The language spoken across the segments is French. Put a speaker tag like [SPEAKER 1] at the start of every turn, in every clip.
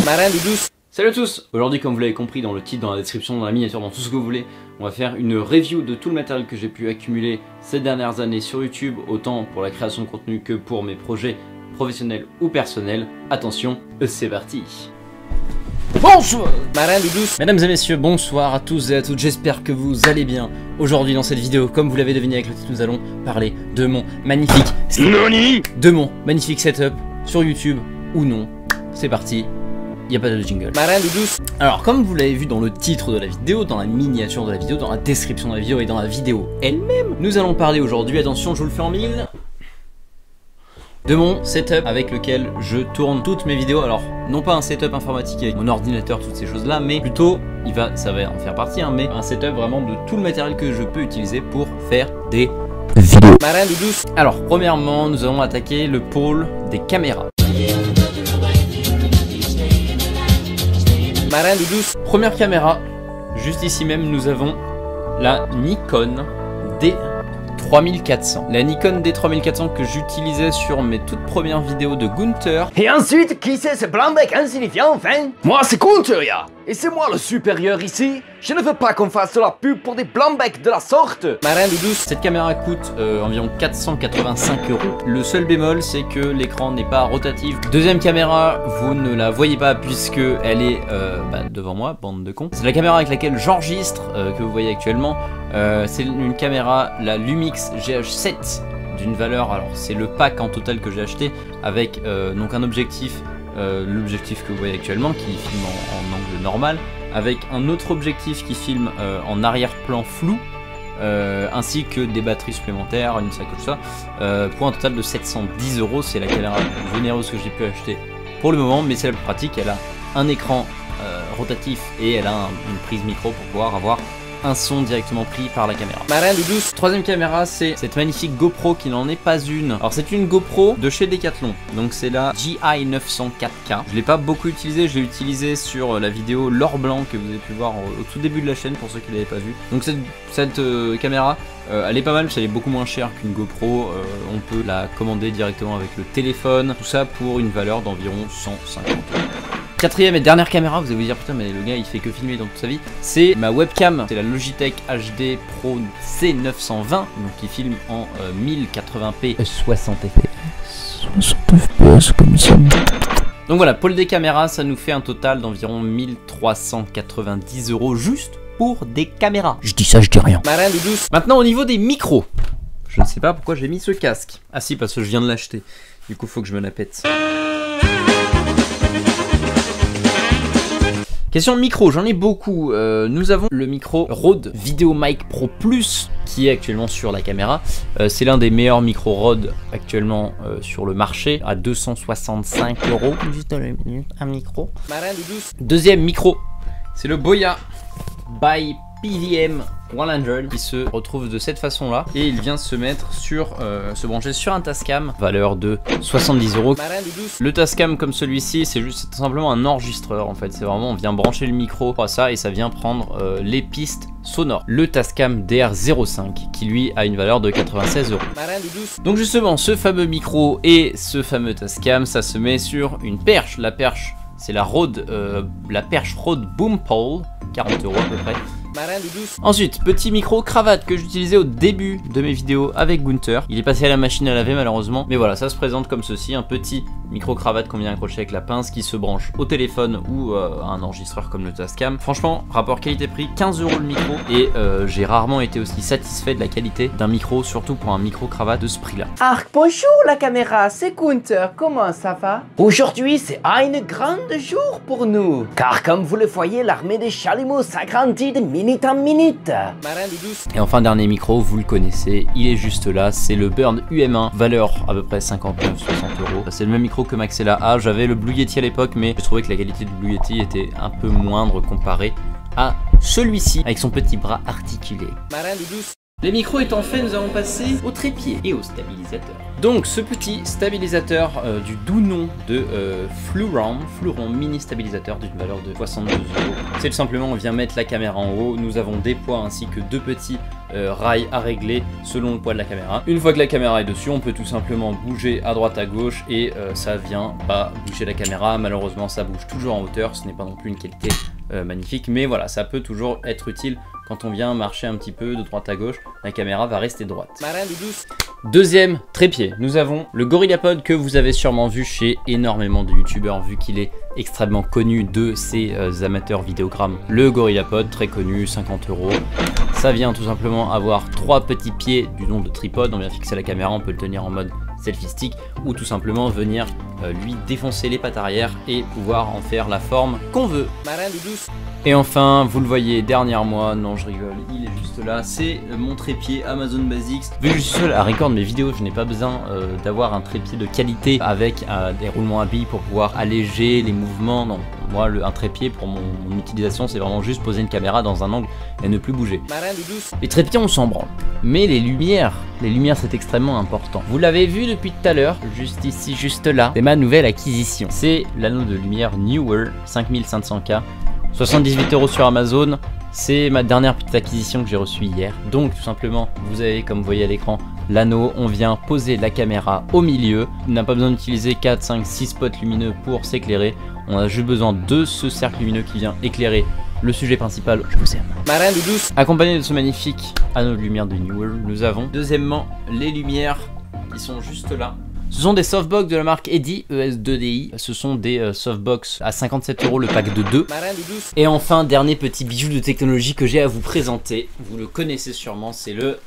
[SPEAKER 1] Marin de douce. Salut à tous. Aujourd'hui, comme vous l'avez compris dans le titre, dans la description, dans la miniature, dans tout ce que vous voulez, on va faire une review de tout le matériel que j'ai pu accumuler ces dernières années sur YouTube, autant pour la création de contenu que pour mes projets professionnels ou personnels. Attention, c'est parti. Bonsoir Marin de douce. Mesdames et messieurs, bonsoir à tous et à toutes, j'espère que vous allez bien. Aujourd'hui dans cette vidéo, comme vous l'avez deviné avec le titre, nous allons parler de mon magnifique setup sur YouTube ou non. C'est parti. Il n'y a pas de jingle. Marin de douce. Alors comme vous l'avez vu dans le titre de la vidéo, dans la miniature de la vidéo, dans la description de la vidéo et dans la vidéo elle-même, nous allons parler aujourd'hui, attention je vous le fais en mille, de mon setup avec lequel je tourne toutes mes vidéos. Alors non pas un setup informatique avec mon ordinateur, toutes ces choses là, mais plutôt, ça va en faire partie, hein, mais un setup vraiment de tout le matériel que je peux utiliser pour faire des vidéos. Marin de douce. Alors premièrement, nous allons attaquer le pôle des caméras. Marin de douce. Première caméra, juste ici même nous avons la Nikon D3400. La Nikon D3400 que j'utilisais sur mes toutes premières vidéos de Gunther.
[SPEAKER 2] Et ensuite, qui c'est ce blanc-bec insignifiant enfin? Moi c'est Gunther, ya. Et c'est moi le supérieur ici. Je ne veux pas qu'on fasse de la pub pour des blancs-becs de la sorte.
[SPEAKER 1] Marin de douce. Cette caméra coûte environ 485 €. Le seul bémol, c'est que l'écran n'est pas rotatif. Deuxième caméra, vous ne la voyez pas puisque elle est devant moi, bande de cons. C'est la caméra avec laquelle j'enregistre, que vous voyez actuellement. C'est une caméra, la Lumix GH7, d'une valeur, alors c'est le pack en total que j'ai acheté, avec donc un objectif, l'objectif que vous voyez actuellement, qui filme en angle normal, avec un autre objectif qui filme en arrière-plan flou, ainsi que des batteries supplémentaires, une sacoche, ça, pour un total de 710 €. C'est la caméra généreuse que j'ai pu acheter pour le moment, mais c'est la plus pratique. Elle a un écran rotatif et elle a une prise micro pour pouvoir avoir un son directement pris par la caméra. Marin de douce. Troisième caméra, c'est cette magnifique GoPro qui n'en est pas une. Alors c'est une GoPro de chez Decathlon, donc c'est la GI904K. Je l'ai pas beaucoup utilisé, je l'ai utilisé sur la vidéo l'or blanc que vous avez pu voir au tout début de la chaîne pour ceux qui l'avaient pas vu. Donc cette caméra, elle est pas mal, parce qu'elle est beaucoup moins chère qu'une GoPro. On peut la commander directement avec le téléphone, tout ça pour une valeur d'environ 150 €. Quatrième et dernière caméra, vous allez vous dire putain mais le gars il fait que filmer dans toute sa vie, c'est ma webcam, c'est la Logitech HD Pro C920, donc qui filme en 1080p 60 fps. 60 fps comme ça. Donc voilà, pôle des caméras, ça nous fait un total d'environ 1390 € juste pour des caméras. Je dis ça, je dis rien. Marin de douce. Maintenant au niveau des micros, je ne sais pas pourquoi j'ai mis ce casque. Ah si, parce que je viens de l'acheter, du coup faut que je me la pète. Question micro, j'en ai beaucoup. Nous avons le micro Rode VideoMic Pro Plus qui est actuellement sur la caméra. C'est l'un des meilleurs micros Rode actuellement sur le marché à 265 €. Juste un micro. Deuxième micro, c'est le Boya by PVM 100 qui se retrouve de cette façon là et il vient se mettre sur se brancher sur un Tascam, valeur de 70 €. Le Tascam comme celui-ci, c'est juste tout simplement un enregistreur en fait, c'est vraiment on vient brancher le micro à ça et ça vient prendre les pistes sonores. Le Tascam DR05 qui lui a une valeur de 96 €. Donc justement ce fameux micro et ce fameux Tascam, ça se met sur une perche. La perche c'est la perche Rode Boompole, 40 € à peu près. Ensuite, petit micro cravate que j'utilisais au début de mes vidéos avec Gunther. Il est passé à la machine à laver malheureusement, mais voilà, ça se présente comme ceci, un petit micro cravate qu'on vient accrocher avec la pince qui se branche au téléphone ou à un enregistreur comme le Tascam. Franchement, rapport qualité-prix, 15 € le micro et j'ai rarement été aussi satisfait de la qualité d'un micro, surtout pour un micro cravate de ce prix-là.
[SPEAKER 2] Arc, bonjour la caméra, c'est Gunther, comment ça va? Aujourd'hui, c'est un grand jour pour nous, car comme vous le voyez, l'armée des chalumeaux s'agrandit de minute en minute.
[SPEAKER 1] Et enfin, dernier micro, vous le connaissez, il est juste là, c'est le Burn UM1, valeur à peu près 59-60 €. C'est le même micro que Maxella A, j'avais le Blue Yeti à l'époque, mais je trouvais que la qualité du Blue Yeti était un peu moindre comparée à celui-ci, avec son petit bras articulé. Les micros étant faits, nous allons passer au trépied et au stabilisateur. Donc ce petit stabilisateur du doux nom de Fluron mini stabilisateur d'une valeur de 62 €. C'est tout simplement, on vient mettre la caméra en haut, nous avons des poids ainsi que deux petits rails à régler selon le poids de la caméra. Une fois que la caméra est dessus, on peut tout simplement bouger à droite à gauche et ça vient pas bouger la caméra. Malheureusement ça bouge toujours en hauteur, ce n'est pas non plus une qualité magnifique, mais voilà, ça peut toujours être utile. Quand on vient marcher un petit peu de droite à gauche, la caméra va rester droite. Deuxième trépied, nous avons le GorillaPod que vous avez sûrement vu chez énormément de youtubeurs vu qu'il est extrêmement connu de ces amateurs vidéogrammes. Le GorillaPod, très connu, 50 €. Ça vient tout simplement avoir trois petits pieds du nom de tripod. On vient fixer la caméra, on peut le tenir en mode selfie stick ou tout simplement venir lui défoncer les pattes arrière et pouvoir en faire la forme qu'on veut. Et enfin, vous le voyez derrière moi, non je rigole, il est juste là, c'est mon trépied Amazon Basics. Vu que je suis seul à record mes vidéos, je n'ai pas besoin d'avoir un trépied de qualité avec des roulements à billes pour pouvoir alléger les mouvements. Non, moi un trépied pour mon utilisation c'est vraiment juste poser une caméra dans un angle et ne plus bouger. Les trépieds on s'en branle, mais les lumières c'est extrêmement important. Vous l'avez vu depuis tout à l'heure, juste ici, juste là, c'est ma nouvelle acquisition. C'est l'anneau de lumière Neewer 5500K. 78 € sur Amazon, c'est ma dernière petite acquisition que j'ai reçue hier. Donc tout simplement, vous avez comme vous voyez à l'écran l'anneau, on vient poser la caméra au milieu. On n'a pas besoin d'utiliser 4, 5, 6 spots lumineux pour s'éclairer. On a juste besoin de ce cercle lumineux qui vient éclairer le sujet principal. Je vous aime. Accompagné de ce magnifique anneau de lumière de Neewer, nous avons deuxièmement les lumières qui sont juste là. Ce sont des softbox de la marque Eddy, ES2DI. Ce sont des softbox à 57 € le pack de 2. Et enfin, dernier petit bijou de technologie que j'ai à vous présenter. Vous le connaissez sûrement, c'est le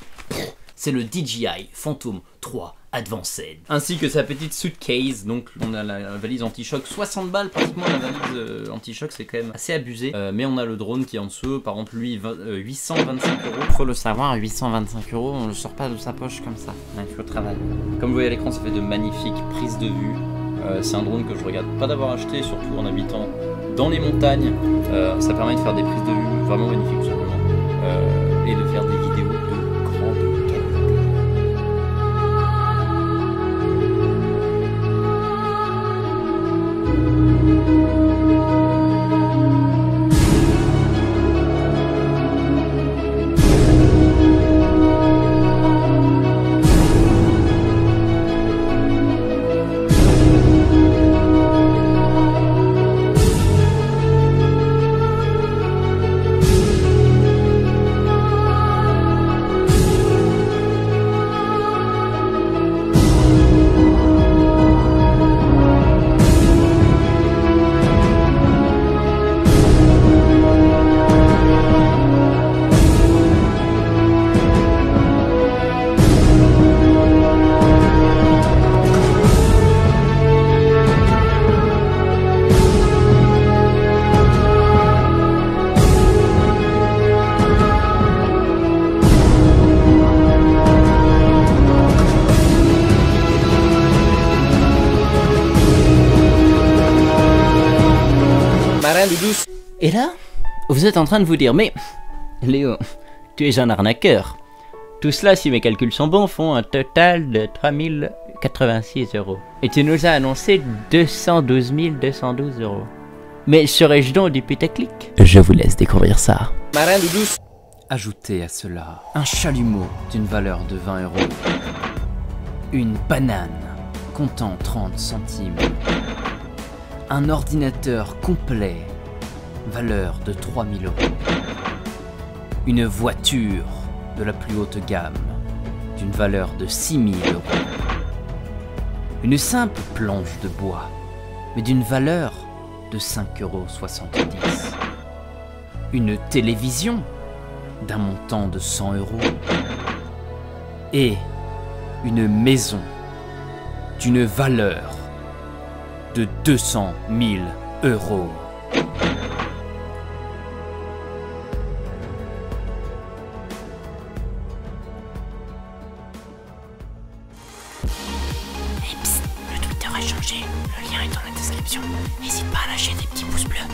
[SPEAKER 1] DJI Phantom 3 Advanced. Ainsi que sa petite suitcase. Donc on a la valise anti-choc, 60 balles pratiquement la valise anti-choc, c'est quand même assez abusé. Mais on a le drone qui est en dessous, par exemple lui 825 €. Faut le savoir, 825 €, on le sort pas de sa poche comme ça. Il faut travailler. Comme vous voyez à l'écran, ça fait de magnifiques prises de vue. C'est un drone que je regrette pas d'avoir acheté, surtout en habitant dans les montagnes. Ça permet de faire des prises de vue vraiment magnifiques tout simplement. Et de faire des vidéos de grande qualité. Et là, vous êtes en train de vous dire, mais Léo, tu es un arnaqueur. Tout cela, si mes calculs sont bons, font un total de 3086 €. Et tu nous as annoncé 212 212 €. Mais serais-je donc du putaclic? Je vous laisse découvrir ça. Ajoutez à cela un chalumeau d'une valeur de 20 €. Une banane comptant 30 centimes. Un ordinateur complet, valeur de 3000 €. Une voiture de la plus haute gamme, d'une valeur de 6000 €. Une simple planche de bois, mais d'une valeur de 5,70 €. Une télévision d'un montant de 100 €. Et une maison d'une valeur de 200 000 €.
[SPEAKER 3] Le Twitter a changé, le lien est dans la description. N'hésite pas à lâcher des petits pouces bleus.